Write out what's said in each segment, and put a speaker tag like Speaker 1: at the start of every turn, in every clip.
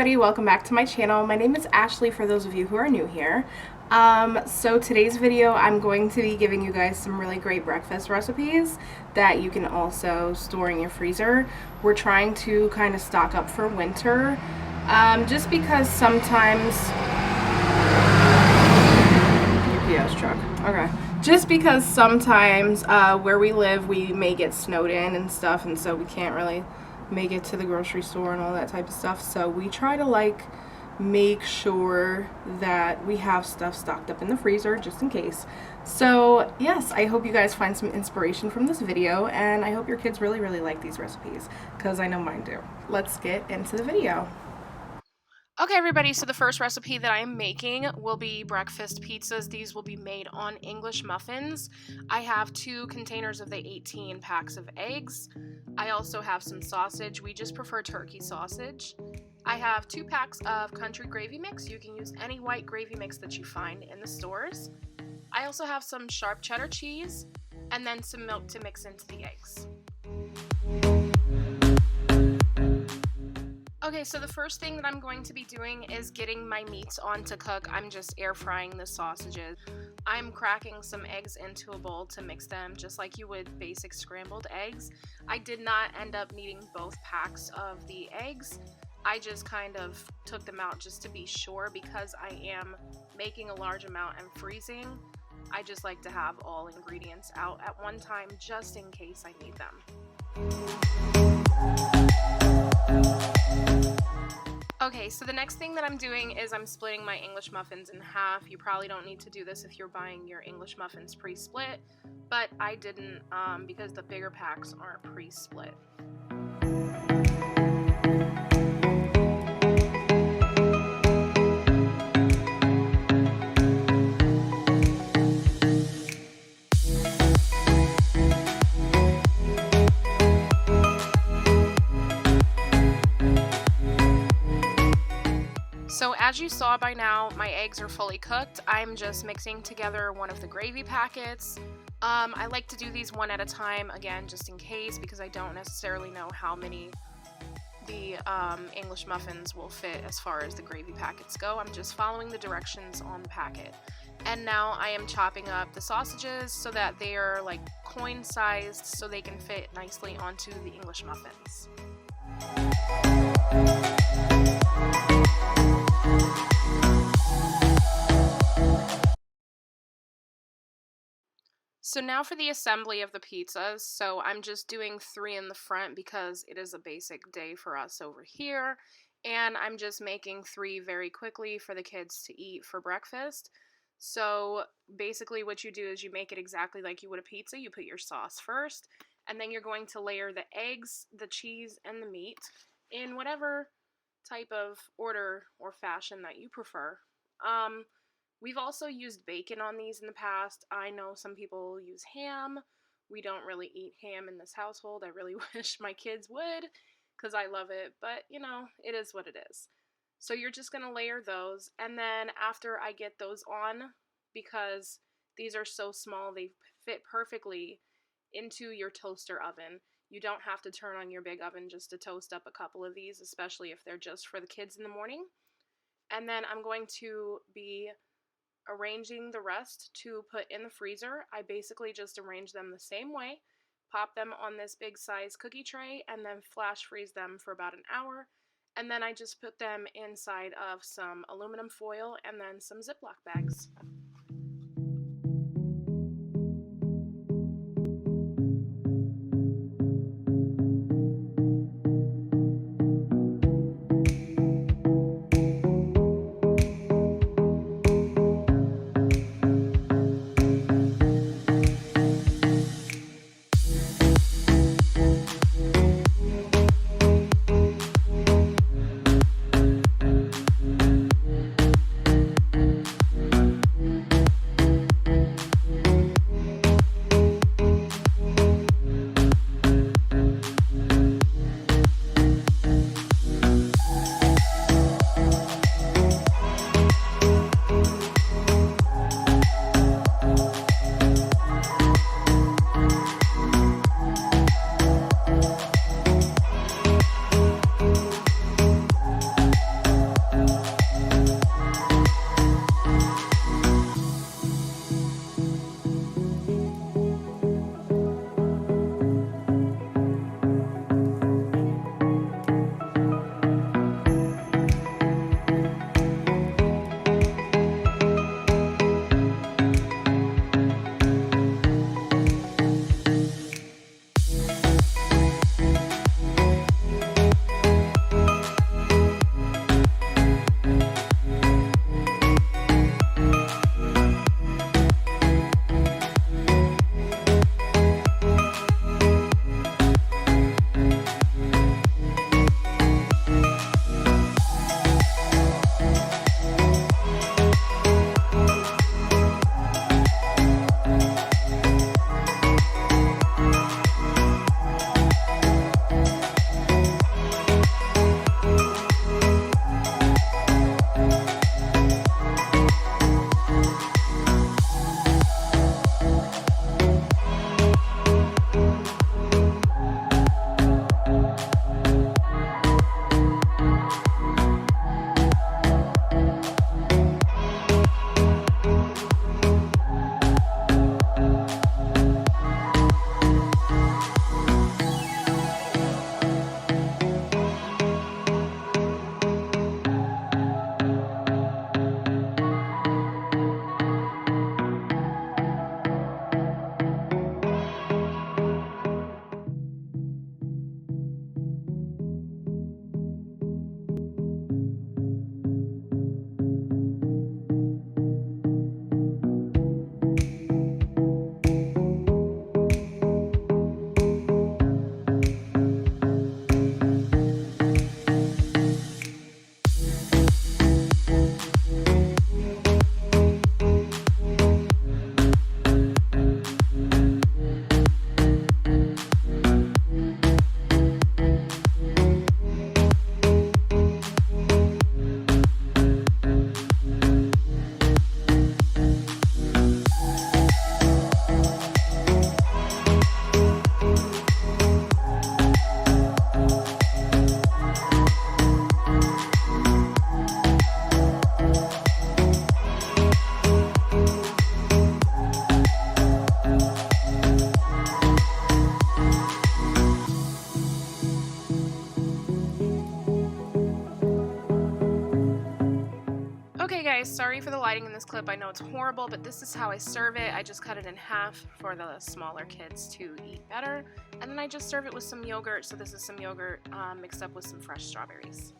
Speaker 1: everybody, welcome back to my channel. My name is Ashley for those of you who are new here. So today's video I'm going to be giving you guys some really great breakfast recipes that you can also store in your freezer. We're trying to kind of stock up for winter, just because sometimes UPS truck. Okay. Just because sometimes where we live we may get snowed in and stuff, and so we can't really make it to the grocery store and all that type of stuff. So we try to make sure that we have stuff stocked up in the freezer just in case. So yes, I hope you guys find some inspiration from this video, and I hope your kids really like these recipes because I know mine do. Let's get into the video.
Speaker 2: Okay, everybody, so the first recipe that I am making will be breakfast pizzas. These will be made on English muffins. I have 2 containers of the 18 packs of eggs. I also have some sausage. We just prefer turkey sausage. I have 2 packs of country gravy mix. You can use any white gravy mix that you find in the stores. I also have some sharp cheddar cheese and then some milk to mix into the eggs. Okay, so the first thing that I'm going to be doing is getting my meats on to cook. I'm just air frying the sausages. I'm cracking some eggs into a bowl to mix them just like you would basic scrambled eggs. I did not end up needing both packs of the eggs. I just kind of took them out just to be sure because I am making a large amount and freezing. I just like to have all ingredients out at one time just in case I need them. Okay, so the next thing that I'm doing is I'm splitting my English muffins in half. You probably don't need to do this if you're buying your English muffins pre-split, but I didn't because the bigger packs aren't pre-split. So as you saw by now, my eggs are fully cooked. I'm just mixing together one of the gravy packets. I like to do these one at a time, again, just in case, because I don't necessarily know how many the English muffins will fit as far as the gravy packets go. I'm just following the directions on the packet. And now I am chopping up the sausages so that they are like coin-sized so they can fit nicely onto the English muffins. So now for the assembly of the pizzas. So I'm just doing 3 in the front because it is a basic day for us over here. And I'm just making 3 very quickly for the kids to eat for breakfast. So basically what you do is you make it exactly like you would a pizza. You put your sauce first, and then you're going to layer the eggs, the cheese, and the meat in whatever type of order or fashion that you prefer. We've also used bacon on these in the past. I know some people use ham. We don't really eat ham in this household. I really wish my kids would because I love it, but you know, it is what it is. So you're just going to layer those, and then after I get those on, because these are so small, they fit perfectly into your toaster oven. You don't have to turn on your big oven just to toast up a couple of these, especially if they're just for the kids in the morning. And then I'm going to be arranging the rest to put in the freezer. I basically just arrange them the same way, pop them on this big size cookie tray, and then flash freeze them for about an hour. And then I just put them inside of some aluminum foil and then some Ziploc bags. sorry for the lighting in this clip. I know it's horrible, but this is how I serve it. I just cut it in half for the smaller kids to eat better. And then I just serve it with some yogurt. So this is some yogurt mixed up with some fresh strawberries.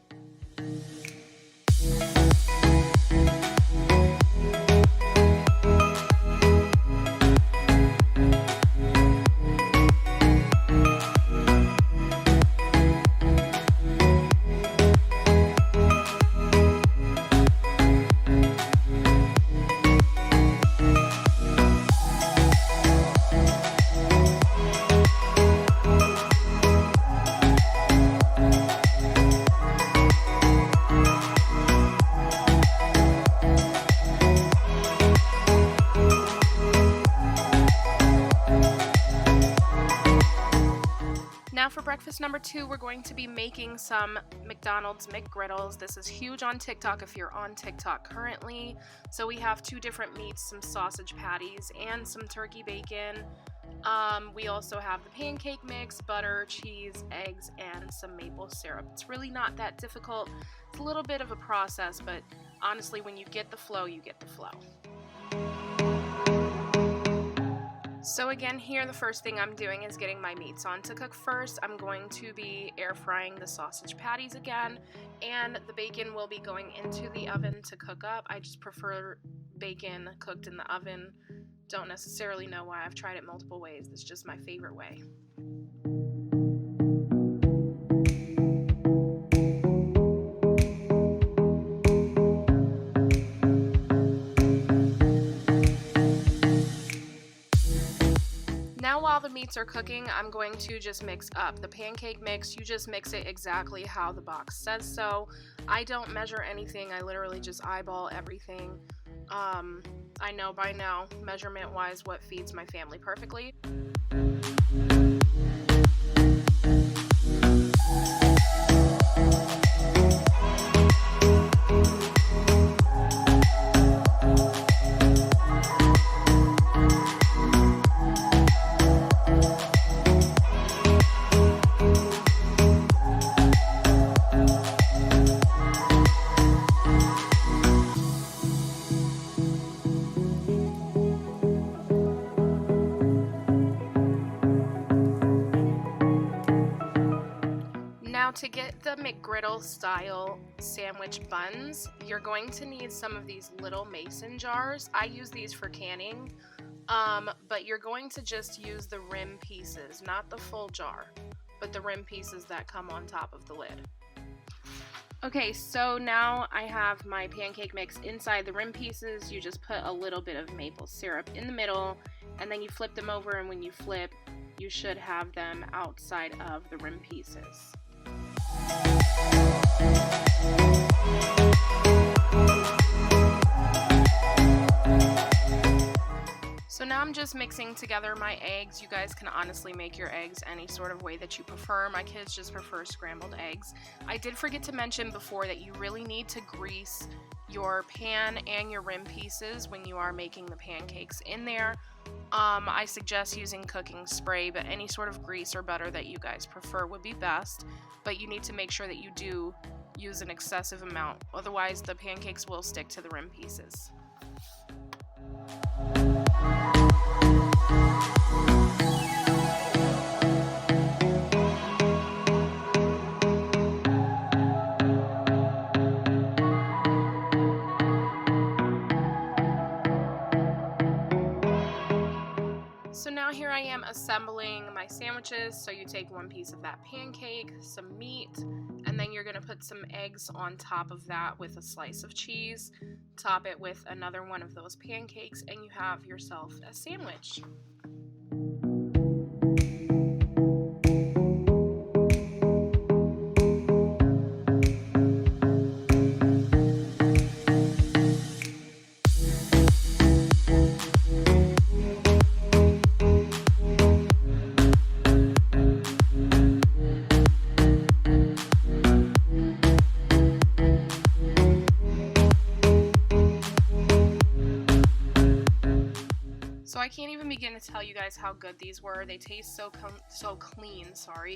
Speaker 2: Now for breakfast number 2, we're going to be making some McDonald's McGriddles. This is huge on TikTok if you're on TikTok currently. So we have 2 different meats, some sausage patties and some turkey bacon. We also have the pancake mix, butter, cheese, eggs, and some maple syrup. It's really not that difficult. It's a little bit of a process, but honestly, when you get the flow, you get the flow. So again, here the first thing I'm doing is getting my meats on to cook first. I'm going to be air frying the sausage patties again, and the bacon will be going into the oven to cook up. I just prefer bacon cooked in the oven. Don't necessarily know why. I've tried it multiple ways. It's just my favorite way. Now while the meats are cooking, I'm going to just mix up the pancake mix. You just mix it exactly how the box says so. I don't measure anything. I literally just eyeball everything. I know by now, measurement-wise, what feeds my family perfectly. Now to get the McGriddle style sandwich buns, you're going to need some of these little mason jars. I use these for canning, but you're going to just use the rim pieces, not the full jar, but the rim pieces that come on top of the lid. Okay, so now I have my pancake mix inside the rim pieces. You just put a little bit of maple syrup in the middle, and then you flip them over, and when you flip, you should have them outside of the rim pieces. So now I'm just mixing together my eggs. You guys can honestly make your eggs any sort of way that you prefer. My kids just prefer scrambled eggs. I did forget to mention before that you really need to grease your pan and your rim pieces when you are making the pancakes in there. I suggest using cooking spray, but any sort of grease or butter that you guys prefer would be best. But you need to make sure that you do use an excessive amount, otherwise the pancakes will stick to the rim pieces. So now here I am assembling my sandwiches. So you take one piece of that pancake, some meat, and then you're going to put some eggs on top of that with a slice of cheese. Top it with another one of those pancakes, and you have yourself a sandwich. So I can't even begin to tell you guys how good these were. They taste so clean,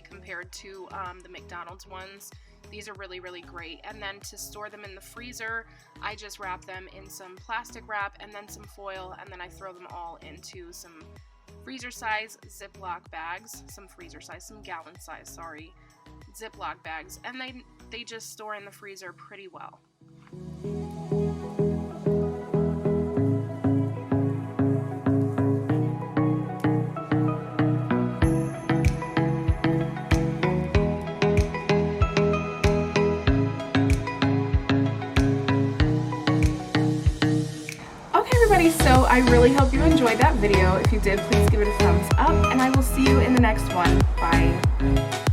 Speaker 2: compared to the McDonald's ones. These are really, really great. And then to store them in the freezer, I just wrap them in some plastic wrap and then some foil, and then I throw them all into some freezer size Ziploc bags, some gallon size, sorry, Ziploc bags, and they just store in the freezer pretty well.
Speaker 1: So I really hope you enjoyed that video. If you did, please give it a thumbs up, and I will see you in the next one. Bye.